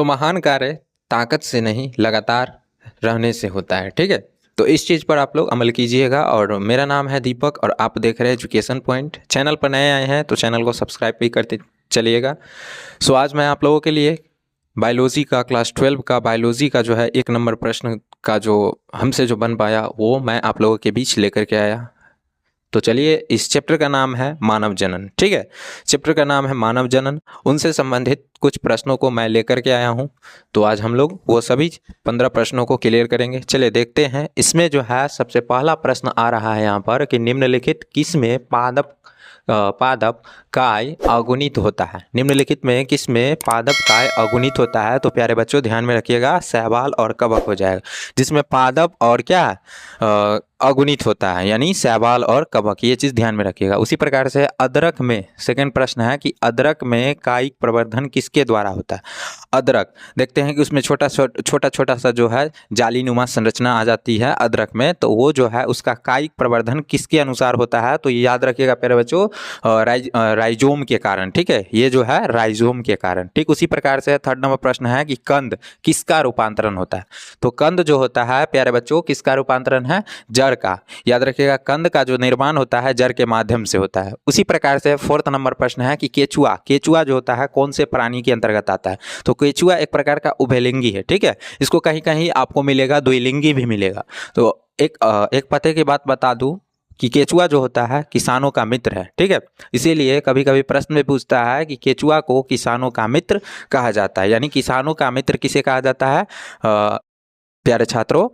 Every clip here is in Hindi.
महान कार्य ताकत से नहीं लगातार रहने से होता है। ठीक है, तो इस चीज़ पर आप लोग अमल कीजिएगा। और मेरा नाम है दीपक और आप देख रहे हैं एजुकेशन पॉइंट। चैनल पर नए आए हैं तो चैनल को सब्सक्राइब भी करते चलिएगा। आज मैं आप लोगों के लिए बायोलॉजी का क्लास 12 का बायोलॉजी का जो है 1 नंबर प्रश्न का जो हमसे जो बन पाया वो मैं आप लोगों के बीच लेकर के आया। तो चलिए, इस चैप्टर का नाम है मानव जनन। ठीक है, चैप्टर का नाम है मानव जनन। उनसे संबंधित कुछ प्रश्नों को मैं लेकर के आया हूं। तो आज हम लोग वो सभी 15 प्रश्नों को क्लियर करेंगे। चलिए देखते हैं। इसमें जो है सबसे पहला प्रश्न आ रहा है यहाँ पर कि निम्नलिखित किस में पादप काय अगुणित होता है। निम्नलिखित में किस में पादप काय अगुणित होता है? तो प्यारे बच्चों ध्यान में रखिएगा, शैवाल और कवक हो जाएगा, जिसमें पादप और क्या अगुणित होता है, यानी शैवाल और कवक। ये चीज़ ध्यान में रखिएगा। उसी प्रकार से अदरक में सेकंड प्रश्न है कि अदरक में कायिक प्रवर्धन किसके द्वारा होता है। अदरक देखते हैं कि उसमें छोटा छोटा सा जो है जालीनुमा संरचना आ जाती है अदरक में, तो वो जो है उसका कायिक प्रवर्धन किसके अनुसार होता है? तो ये याद रखिएगा प्यारे बच्चों, राइजोम के कारण। ठीक है, ये जो है राइजोम के कारण। ठीक, उसी प्रकार से थर्ड नंबर प्रश्न है कि कंद किसका रूपांतरण होता है। तो कंद जो होता है प्यारे बच्चों किसका रूपांतरण है? जड़ का। याद रखिएगा, कंद का जो निर्माण होता है जड़ के माध्यम से होता है। उसी प्रकार से फोर्थ नंबर प्रश्न है कि केचुआ जो होता है कौन से प्राणी के अंतर्गत आता है। तो केचुआ एक प्रकार का उभयलिंगी है। ठीक है, इसको कहीं कहीं आपको मिलेगा द्विलिंगी भी मिलेगा। तो एक पते की बात बता दूं कि केचुआ जो होता है किसानों का मित्र है। ठीक है, इसीलिए कभी कभी प्रश्न में पूछता है कि केचुआ को किसानों का मित्र कहा जाता है, यानी किसानों का मित्र किसे कहा जाता है? प्यारे छात्रों,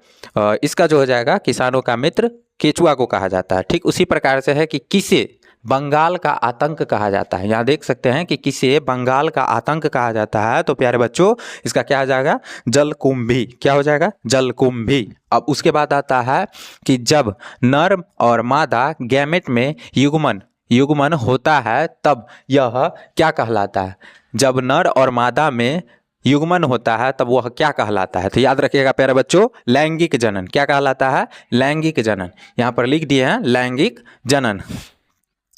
इसका जो हो जाएगा किसानों का मित्र केचुआ को कहा जाता है। ठीक, उसी प्रकार से है कि किसे बंगाल का आतंक कहा जाता है। यहाँ देख सकते हैं कि किसे बंगाल का आतंक कहा जाता है। तो प्यारे बच्चों इसका क्या हो जाएगा? जलकुंभी। क्या हो जाएगा? जलकुंभी। अब उसके बाद आता है कि जब नर और मादा गैमेट में युग्मन होता है तब यह क्या कहलाता है? जब नर और मादा में युग्मन होता है तब वह क्या कहलाता है? तो याद रखिएगा प्यारे बच्चों, लैंगिक जनन। क्या कहलाता है? लैंगिक जनन। यहाँ पर लिख दिए हैं लैंगिक जनन।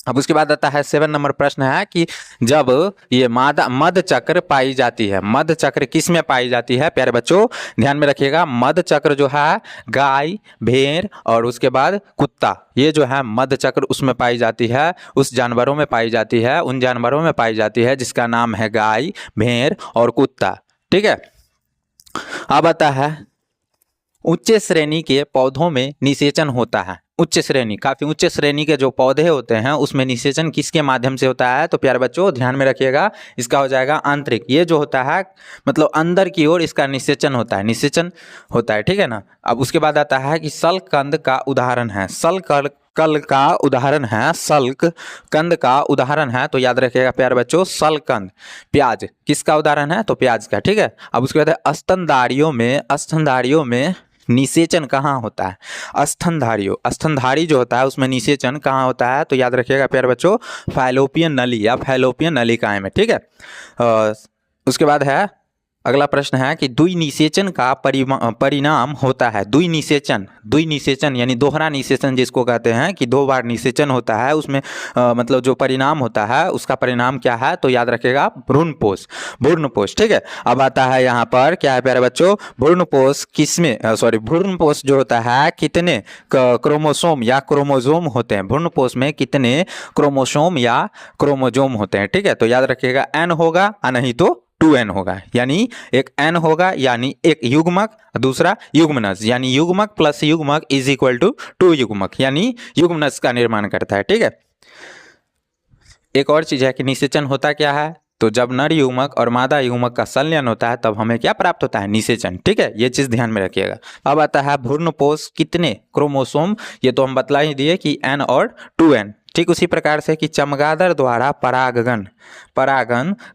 अब उसके बाद आता है 7 नंबर प्रश्न है कि जब ये मध चक्र पाई जाती है, मध चक्र किस में पाई जाती है? प्यारे बच्चों ध्यान में रखिएगा, मध चक्र जो है गाय, भेड़ और उसके बाद कुत्ता, ये जो है मध चक्र उसमें पाई जाती है, उस जानवरों में पाई जाती है, उन जानवरों में पाई जाती है जिसका नाम है गाय, भेड़ और कुत्ता। ठीक है, अब आता है उच्च श्रेणी के पौधों में निषेचन होता है। उच्च श्रेणी, काफी उच्च श्रेणी के जो पौधे होते हैं उसमें निषेचन किसके माध्यम से होता है? तो प्यारे बच्चों ध्यान में रखिएगा, इसका हो जाएगा आंतरिक। ये जो होता है मतलब अंदर की ओर इसका निषेचन होता है। ठीक है ना। अब उसके बाद आता है कि सल्कंद का उदाहरण है। सल्क कंद का उदाहरण है। तो याद रखिएगा प्यारे बच्चों, सल्कंद। प्याज किसका उदाहरण है? तो प्याज का। ठीक है, अब उसके बाद स्तनधारियों में निषेचन कहाँ होता है? स्तनधारी जो होता है उसमें निषेचन कहाँ होता है? तो याद रखिएगा प्यारे बच्चों, फैलोपियन नली या फैलोपियन नलिकाएं में। ठीक है, उसके बाद है अगला प्रश्न है कि द्विनिषेचन का परिणाम होता है। द्विनिषेचन यानी दोहरा निषेचन जिसको कहते हैं कि 2 बार निषेचन होता है, उसमें मतलब जो परिणाम होता है उसका परिणाम क्या है? तो याद रखिएगा भ्रूणपोष। ठीक है, अब आता है यहाँ पर क्या है प्यारे बच्चों? भ्रूणपोष जो होता है कितने क्रोमोसोम या क्रोमोजोम होते हैं? भ्रूणपोष में कितने क्रोमोसोम या क्रोमोजोम होते हैं? ठीक है, तो याद रखिएगा n होगा और नहीं तो 2n होगा, यानी एक n होगा यानी एक युग्मक, दूसरा युग्मनज, यानी युग्मक प्लस युग्मक इज इक्वल टू 2 युग्मक, यानी युग्मनज का निर्माण करता है। ठीक है, एक और चीज है कि निषेचन होता क्या है? तो जब नर युग्मक और मादा युग्मक का संलयन होता है तब हमें क्या प्राप्त होता है? निषेचन। ठीक है, ये चीज ध्यान में रखिएगा। अब आता है भ्रूणपोष कितने क्रोमोसोम? ये तो हम बतला ही दिए कि n और 2n। ठीक, उसी प्रकार से कि चमगादड़ द्वारा परागन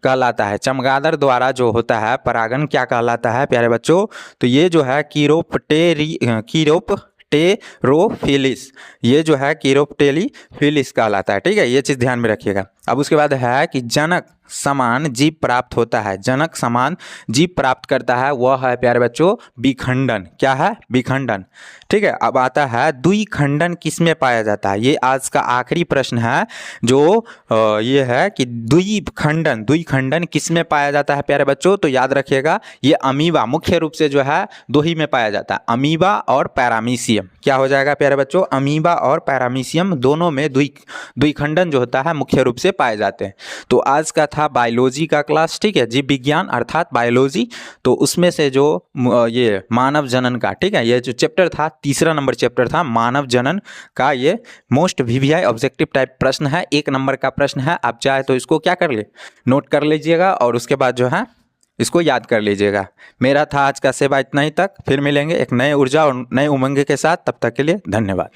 कहलाता है। चमगादड़ द्वारा जो होता है परागन क्या कहलाता है प्यारे बच्चों? तो ये जो है कीरोप्टेरोफिलिस, ये जो है कीरोप्टेलीफिलिस कहलाता है। ठीक है, ये चीज ध्यान में रखिएगा। अब उसके बाद है कि जनक समान जीव प्राप्त होता है, जनक समान जीव प्राप्त करता है, वह है प्यारे बच्चों विखंडन। क्या है? विखंडन। ठीक है, अब आता है द्विखंडन किसमें पाया जाता है। ये आज का आखिरी प्रश्न है जो ये है कि द्विखंडन किसमें पाया जाता है प्यारे बच्चों। तो याद रखिएगा ये अमीबा मुख्य रूप से जो है दो ही में पाया जाता है, अमीबा और पैरामीशियम। क्या हो जाएगा प्यारे बच्चों? अमीबा और पैरामीशियम दोनों में द्विखंडन जो होता है मुख्य रूप से पाए जाते हैं। तो आज का था बायोलॉजी का क्लास, ठीक है, जीव विज्ञान अर्थात बायोलॉजी। तो उसमें से जो ये मानव जनन का, ठीक है, ये जो चैप्टर था तीसरा नंबर चैप्टर था मानव जनन का, ये मोस्ट वीवीआई ऑब्जेक्टिव टाइप प्रश्न है, 1 नंबर का प्रश्न है। आप चाहे तो इसको क्या कर ले, नोट कर लीजिएगा और उसके बाद जो है इसको याद कर लीजिएगा। मेरा था आज का सेवा इतना ही तक, फिर मिलेंगे एक नए ऊर्जा और नए उमंग के साथ। तब तक के लिए धन्यवाद।